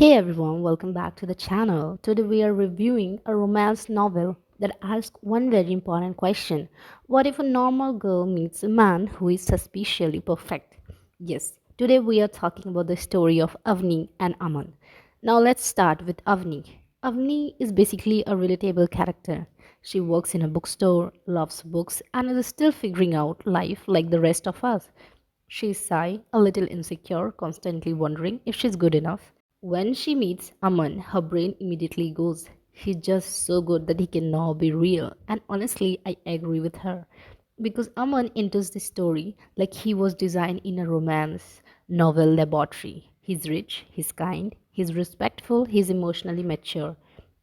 Hey everyone, welcome back to the channel. Today we are reviewing a romance novel that asks one very important question. What if a normal girl meets a man who is suspiciously perfect? Yes, today we are talking about the story of Avni and Aman. Now let's start with Avni. Avni is basically a relatable character. She works in a bookstore, loves books, and is still figuring out life like the rest of us. She's shy, a little insecure, constantly wondering if she's good enough. When she meets Aman, her brain immediately goes, he's just so good that he can now be real. And honestly, I agree with her. Because Aman enters the story like he was designed in a romance novel laboratory. He's rich, he's kind, he's respectful, he's emotionally mature.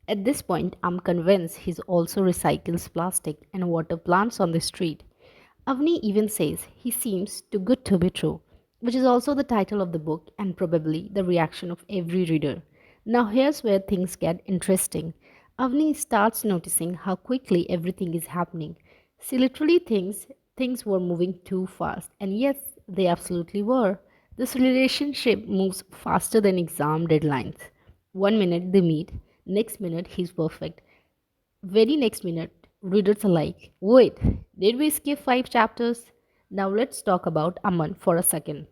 At this point, I'm convinced he also recycles plastic and water plants on the street. Avni even says he seems too good to be true, which is also the title of the book and probably the reaction of every reader. Now, here's where things get interesting. Avni starts noticing how quickly everything is happening. She literally thinks things were moving too fast, and yes, they absolutely were. This relationship moves faster than exam deadlines. One minute they meet, next minute he's perfect, very next minute, readers are like, wait, did we skip 5 chapters? Now let's talk about Aman for a second.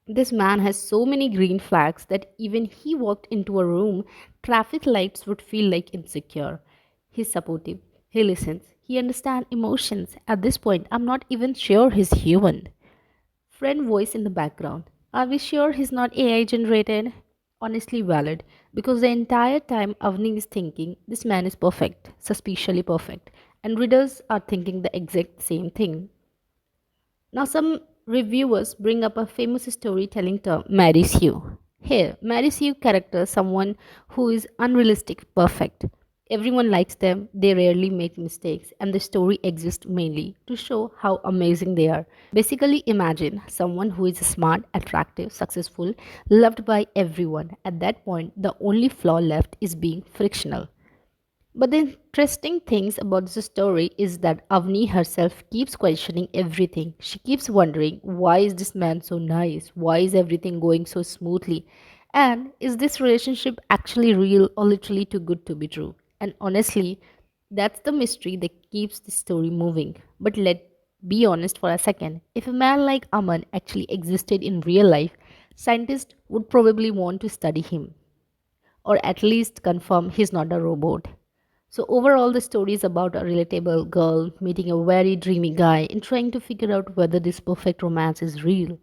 This man has so many green flags that even he walked into a room, traffic lights would feel like insecure. He's supportive, he listens, he understands emotions. At this point, I'm not even sure he's human. Friend voice in the background. Are we sure he's not AI generated? Honestly valid, because the entire time Avni is thinking this man is perfect, suspiciously perfect, and readers are thinking the exact same thing. Now, some reviewers bring up a famous storytelling term, marries you. Here, marries you character someone who is unrealistic perfect. Everyone likes them, they rarely make mistakes, and the story exists mainly to show how amazing they are. Basically, imagine someone who is smart, attractive, successful, loved by everyone. At that point, the only flaw left is being frictional. But the interesting things about this story is that Avni herself keeps questioning everything. She keeps wondering, why is this man so nice? Why is everything going so smoothly? And is this relationship actually real or literally too good to be true? And honestly, that's the mystery that keeps the story moving. But let be honest for a second. If a man like Aman actually existed in real life, scientists would probably want to study him or at least confirm he's not a robot. So, overall, the story is about a relatable girl meeting a very dreamy guy and trying to figure out whether this perfect romance is real.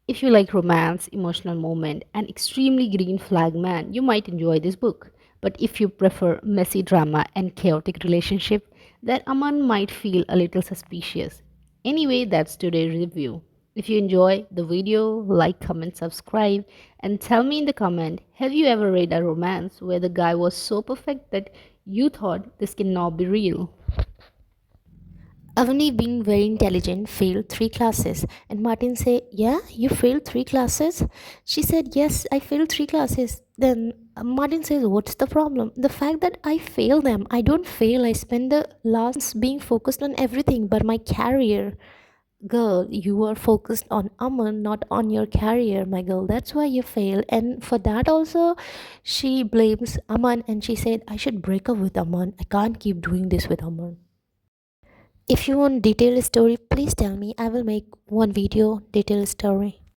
If you like romance, emotional moment, and extremely green flag man, you might enjoy this book. But if you prefer messy drama and chaotic relationship, then Aman might feel a little suspicious. Anyway, that's today's review. If you enjoy the video, like, comment, subscribe, and tell me in the comment, have you ever read a romance where the guy was so perfect that you thought this cannot be real? Avani, being very intelligent, failed 3 classes. And Martin said, yeah, you failed 3 classes? She said, yes, I failed 3 classes. Then Martin says, what's the problem? The fact that I fail them. I don't fail. I spend the last being focused on everything but my career. Girl, you are focused on Aman, not on your career, my girl. That's why you fail. And for that also, she blames Aman and she said, I should break up with Aman. I can't keep doing this with Aman. If you want detailed story, please tell me. I will make one video detailed story.